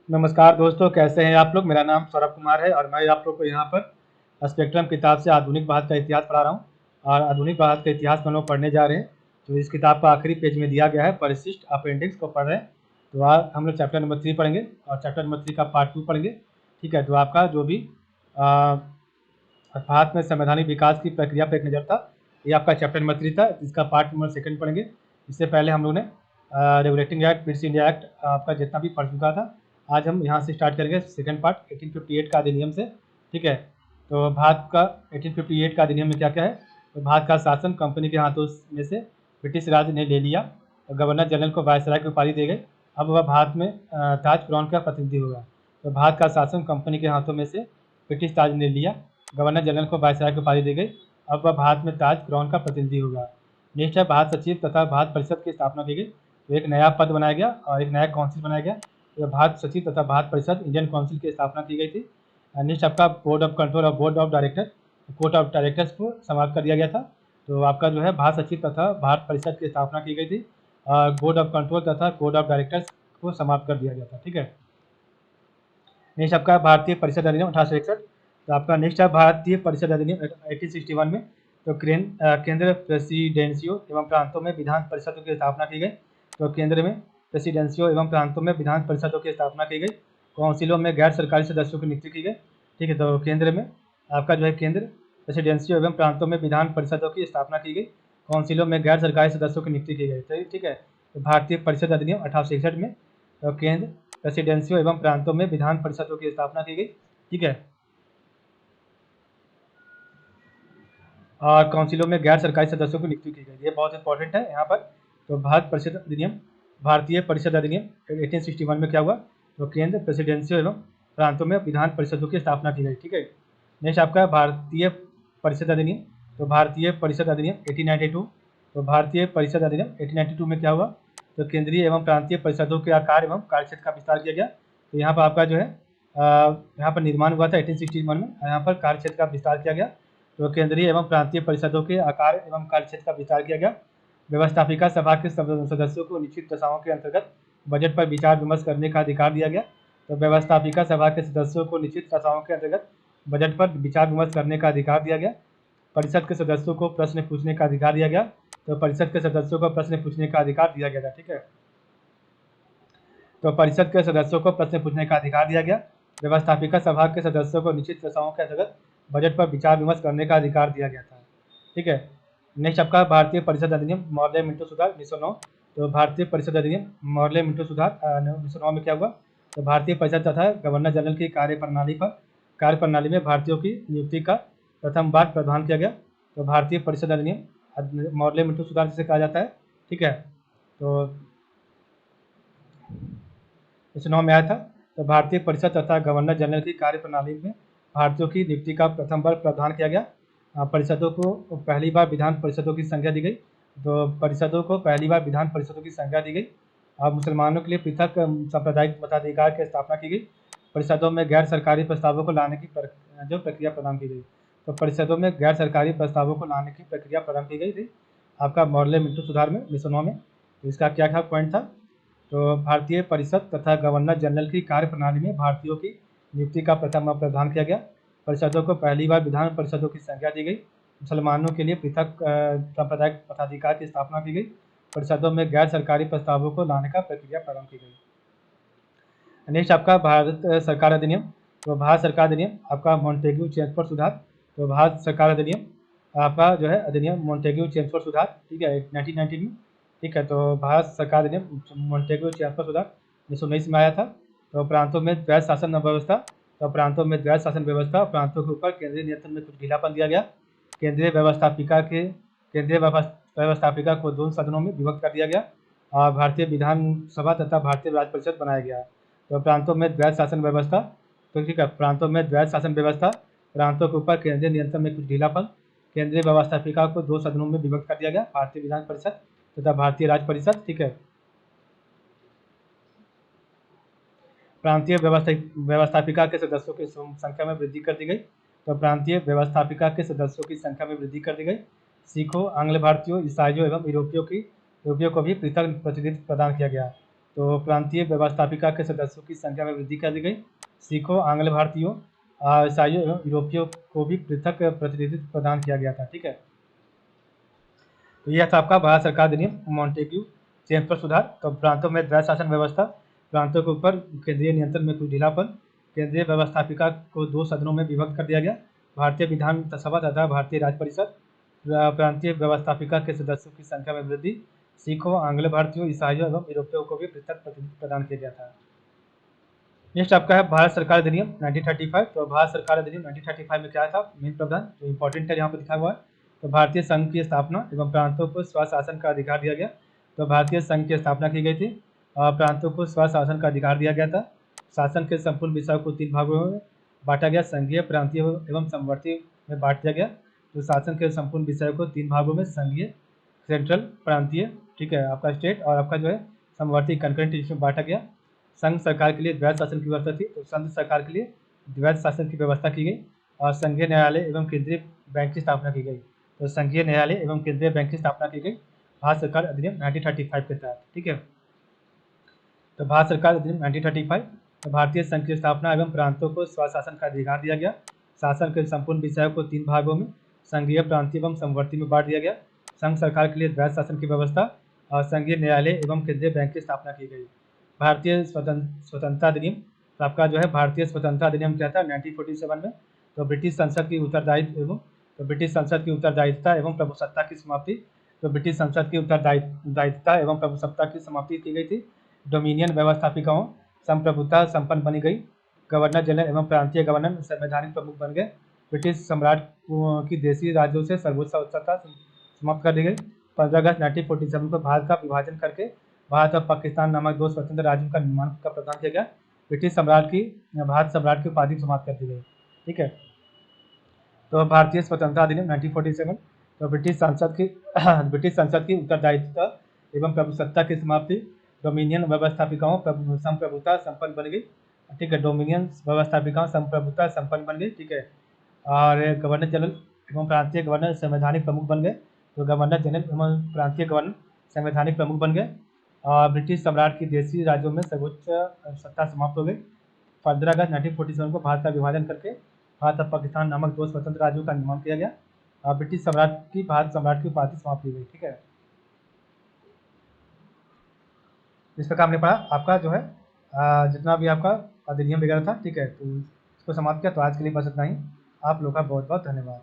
नमस्कार दोस्तों, कैसे हैं आप लोग। मेरा नाम सौरभ कुमार है और मैं आप लोग को यहाँ पर स्पेक्ट्रम किताब से आधुनिक भारत का इतिहास पढ़ा रहा हूँ। और आधुनिक भारत का इतिहास हम लोग पढ़ने जा रहे हैं। तो इस किताब का आखिरी पेज में दिया गया है, परिशिष्ट अपेंडिक्स को पढ़ रहे हैं। तो आज हम लोग चैप्टर नंबर 3 पढ़ेंगे और चैप्टर नंबर 3 का पार्ट 2 पढ़ेंगे। ठीक है, तो आपका जो भी भारत में संवैधानिक विकास की प्रक्रिया पर एक नज़र था, ये आपका चैप्टर नंबर 3 था। इसका पार्ट नंबर 2 पढ़ेंगे। इससे पहले हम लोग ने regulating act, Pitt's India act आपका जितना भी पढ़ चुका था। आज हम यहाँ से स्टार्ट करेंगे सेकंड पार्ट 1858 का अधिनियम से। ठीक है, तो भारत का 1858 का अधिनियम में क्या क्या है। तो भारत का शासन कंपनी के हाथों में से ब्रिटिश राज ने ले लिया और गवर्नर जनरल को वायसराय की उपाधि दी गई। अब वह भारत में ताज क्राउन का प्रतिनिधि होगा। तो भारत का शासन कंपनी के हाथों में से ब्रिटिश ताज ने लिया, गवर्नर जनरल को वायसराय की उपाधि दी गई। अब वह भारत में ताज क्राउन का प्रतिनिधि होगा। नेक्स्ट है भारत सचिव तथा भारत परिषद की स्थापना की गई। तो एक नया पद बनाया गया और एक नया काउंसिल बनाया गया। तो भारत सचिव तथा भारत परिषद इंडियन काउंसिल की स्थापना की गई थी। नेक्स्ट आपका बोर्ड ऑफ कंट्रोल और board of director, court of directors को समाप्त कर दिया गया था। तो आपका जो है भारत सचिव तथा भारत परिषद की स्थापना की गई थी और बोर्ड ऑफ कंट्रोल तथा बोर्ड ऑफ डायरेक्टर्स को समाप्त कर दिया गया था। ठीक है, नेक्स्ट आपका भारतीय परिषद अधिनियम 1861। तो आपका नेक्स्ट है भारतीय परिषद अधिनियम 1861 में। तो केंद्र प्रेसिडेंसियों एवं प्रांतों में विधान परिषदों की स्थापना की गई। तो केंद्र में प्रेसिडेंसियों एवं प्रांतों में विधान परिषदों की स्थापना की गई। काउंसिलों में गैर सरकारी सदस्यों की नियुक्ति की गई। ठीक है, तो केंद्र में आपका जो है केंद्र प्रेसिडेंसियों एवं प्रांतों में विधान परिषदों की स्थापना की गई। काउंसिलों में गैर सरकारी सदस्यों की नियुक्ति की गई। ठीक है, तो भारतीय परिषद अधिनियम 1861 में तो केंद्र प्रेसिडेंसियों एवं प्रांतों में विधान परिषदों की स्थापना की गई। ठीक है, और काउंसिलों में गैर सरकारी सदस्यों की नियुक्ति की गई। ये बहुत इंपॉर्टेंट है यहाँ पर। तो भारतीय परिषद अधिनियम 1861 में क्या हुआ। तो केंद्र प्रेसिडेंसियों एवं प्रांतों में विधान परिषदों की स्थापना की गई। ठीक है, नेक्स्ट आपका भारतीय परिषद अधिनियम। तो भारतीय परिषद अधिनियम 1892। तो भारतीय परिषद अधिनियम 1892 में क्या हुआ। तो केंद्रीय एवं प्रांतीय परिषदों के आकार एवं कार्यक्षेत्र का विस्तार किया गया। तो यहाँ पर आपका जो है यहाँ पर निर्माण हुआ था 1861 में, यहाँ पर कार्यक्षेत्र का विस्तार किया गया। तो केंद्रीय एवं प्रांतीय परिषदों के आकार एवं कार्यक्षेत्र का विस्तार किया गया। व्यवस्थापिका सभा के सदस्यों को निश्चित दशाओं के अंतर्गत बजट पर विचार विमर्श करने का अधिकार दिया गया। तो व्यवस्थापिका सभा के सदस्यों को निश्चित दशाओं के अंतर्गत बजट पर विचार विमर्श करने का अधिकार दिया गया। परिषद के सदस्यों को प्रश्न पूछने का अधिकार दिया गया। तो परिषद के सदस्यों को प्रश्न पूछने का अधिकार दिया गया था। ठीक है, तो परिषद के सदस्यों को प्रश्न पूछने का अधिकार दिया गया। व्यवस्थापिका सभा के सदस्यों को निश्चित दशाओं के अंतर्गत बजट पर विचार विमर्श करने का अधिकार दिया गया था। ठीक है, नेक्स्ट आपका भारतीय परिषद अधिनियम मॉर्ले मिंटो सुधार 1909। तो भारतीय परिषद अधिनियम मॉर्ले मिंटो सुधार 1909 में क्या हुआ। तो भारतीय परिषद तथा गवर्नर जनरल की कार्यप्रणाली में भारतीयों की नियुक्ति का प्रथम बार प्रावधान किया गया। तो भारतीय परिषद अधिनियम मॉर्ले मिंटो सुधार जिसे कहा जाता है। ठीक है, तो 1909 में आया था। तो भारतीय परिषद तथा गवर्नर जनरल की कार्यप्रणाली में भारतीयों की नियुक्ति का प्रथम बार प्रावधान किया गया। परिषदों को पहली बार विधान परिषदों की संख्या दी गई। तो परिषदों को पहली बार विधान परिषदों की संख्या दी गई। और मुसलमानों के लिए पृथक सांप्रदायिक मताधिकार की स्थापना की गई। परिषदों में गैर सरकारी प्रस्तावों को लाने की जो प्रक्रिया प्रदान की गई। तो परिषदों में गैर सरकारी प्रस्तावों को लाने की प्रक्रिया प्रदान की गई थी आपका मॉर्ले मिंटो सुधार में 1909 में। इसका क्या क्या पॉइंट था। तो भारतीय परिषद तथा गवर्नर जनरल की कार्यप्रणाली में भारतीयों की नियुक्ति का प्रथम प्रावधान किया गया। परिषदों को पहली बार विधान परिषदों की संख्या दी गई। मुसलमानों के लिए पृथक सांप्रदायिक मताधिकार की स्थापना की गई। परिषदों में गैर सरकारी प्रस्तावों को लाने का प्रक्रिया प्रारंभ की गई। नेक्स्ट आपका भारत सरकार अधिनियम। तो भारत सरकार अधिनियम आपका मॉन्टेग्यू चेम्सफोर्ड सुधार। तो भारत सरकार अधिनियम आपका जो है अधिनियम मॉन्टेग्यू चेम्सफोर्ड सुधार। ठीक है, 1919 में। ठीक है, तो भारत सरकार अधिनियम मॉन्टेग्यू चेम्सफोर्ड सुधार 1919 में आया था। तो प्रांतों में द्वैध शासन व्यवस्था। तो प्रांतों में द्वैध शासन व्यवस्था, प्रांतों के ऊपर केंद्रीय नियंत्रण में कुछ ढीलापन दिया गया। केंद्रीय व्यवस्थापिका को 2 सदनों में विभक्त कर दिया गया और भारतीय विधानसभा तथा भारतीय राज्य परिषद बनाया गया। तो प्रांतों में द्वैध शासन व्यवस्था। तो ठीक है, प्रांतों में द्वैध शासन व्यवस्था, प्रांतों के ऊपर केंद्रीय नियंत्रण में कुछ ढीलापन, केंद्रीय व्यवस्थापिका को 2 सदनों में विभक्त कर दिया गया, भारतीय विधान परिषद तथा भारतीय राज्य परिषद। ठीक है, प्रांतीय व्यवस्थापिका के सदस्यों की संख्या में वृद्धि कर दी गई। तो प्रांतीय व्यवस्थापिका के सदस्यों की संख्या में वृद्धि कर दी गई। सिखों, आंग्ल भारतीयों, ईसाइयों एवं यूरोपियों को भी पृथक प्रतिनिधित्व प्रदान किया गया। तो प्रांतीय व्यवस्थापिका के सदस्यों की संख्या में वृद्धि कर दी गई। सिखों, आंग्ल भारतीयों, ईसाइयों एवं यूरोपियों को भी पृथक प्रतिनिधित्व प्रदान किया गया था। ठीक है, तो यह था आपका भारत सरकार अधिनियम मॉन्टेग्यू चेम्बर सुधार। तो प्रांतों में द्वैध शासन व्यवस्था, प्रांतों के ऊपर केंद्रीय नियंत्रण में कुछ ढीलापन, केंद्रीय व्यवस्थापिका को 2 सदनों में विभक्त कर दिया गया, भारतीय विधानसभा तथा भारतीय राज्य परिषद। प्रांतीय व्यवस्थापिका के सदस्यों की संख्या में वृद्धि, सिखों, आंग्ल भारतीयों, ईसाइयों एवं यूरोपियों को भी पृथक प्रतिनिधित्व प्रदान किया गया था। नेक्स्ट आपका है भारत सरकार अधिनियम 1935। तो भारत सरकार अधिनियम 1935 में क्या था मेन प्रावधान जो इंपॉर्टेंट है यहाँ पर लिखा हुआ है। तो भारतीय संघ की स्थापना एवं प्रांतों को स्वशासन का अधिकार दिया गया। तो भारतीय संघ की स्थापना की गई थी और प्रांतों को स्वशासन का अधिकार दिया गया था। शासन के संपूर्ण विषयों को 3 भागों में बांटा गया, संघीय, प्रांतीय एवं समवर्ती में बांट दिया गया। तो शासन के संपूर्ण विषयों को 3 भागों में, संघीय, सेंट्रल, प्रांतीय, ठीक है, आपका स्टेट, और आपका जो है समवर्ती कंकरेंट में बांटा गया। संघ सरकार के लिए द्वैध शासन की व्यवस्था थी, तो संघ सरकार के लिए द्वैध शासन की व्यवस्था की गई और संघीय न्यायालय एवं केंद्रीय बैंक की स्थापना की गई। तो संघीय न्यायालय एवं केंद्रीय बैंक की स्थापना की गई भारत सरकार अधिनियम 1935 के तहत। ठीक है, तो भारत सरकार अधिनियम 1935, तो भारतीय संघ की स्थापना एवं प्रांतों को स्वशासन का अधिकार दिया गया। शासन के संपूर्ण विषयों को 3 भागों में, संघीय, प्रांतीय एवं समवर्ती में बांट दिया गया। संघ सरकार के लिए द्वैध शासन की व्यवस्था और संघीय न्यायालय एवं केंद्रीय बैंक की स्थापना की गई। भारतीय स्वतंत्रता अधिनियम, तो आपका जो है भारतीय स्वतंत्रता अधिनियम क्या था 1947 में। तो ब्रिटिश संसद की उत्तरदायित्व एवं ब्रिटिश संसद की उत्तरदायित्वता एवं प्रभुसत्ता की समाप्ति। तो ब्रिटिश संसद की उत्तरदायित्वता एवं प्रभुसत्ता की समाप्ति की गई थी। डोमिनियन व्यवस्थापिकाओं संप्रभुता संपन्न बनी गई। गवर्नर जनरल एवं प्रांतीय गवर्नर संवैधानिक प्रमुख बन गए। ब्रिटिश सम्राट की देशी राज्यों से सर्वोच्च सत्ता समाप्त कर दी गई। 15 अगस्त 1947 को भारत का विभाजन करके भारत और पाकिस्तान नामक 2 स्वतंत्र राज्यों का निर्माण का प्रावधान किया गया। ब्रिटिश सम्राट की भारत सम्राट की उपाधि समाप्त कर दी गई। ठीक है, तो भारतीय स्वतंत्रता अधिनियम 1947, तो ब्रिटिश संसद की उत्तरदायित्व एवं प्रभुसत्ता की समाप्ति। डोमिनियन व्यवस्थापिकाओं संप्रभुता संपन्न बन गई। ठीक है, डोमिनियन व्यवस्थापिकाओं संप्रभुता संपन्न बन गई। ठीक है, और गवर्नर जनरल एवं प्रांतीय गवर्नर संवैधानिक प्रमुख बन गए। तो गवर्नर जनरल एवं प्रांतीय गवर्नर संवैधानिक प्रमुख बन गए और ब्रिटिश सम्राट की देशी राज्यों में सर्वोच्च सत्ता समाप्त हो गई। 15 अगस्त 1947 को भारत का विभाजन करके भारत और पाकिस्तान नामक 2 स्वतंत्र राज्यों का निर्माण किया गया और ब्रिटिश सम्राट की भारत सम्राट की उपाधि समाप्त की गई। ठीक है, इस प्रकार हमने पढ़ा आपका जो है जितना भी आपका अधिनियम वगैरह था। ठीक है, तो इसको समाप्त किया। तो आज के लिए बस इतना ही। आप लोग का बहुत बहुत धन्यवाद।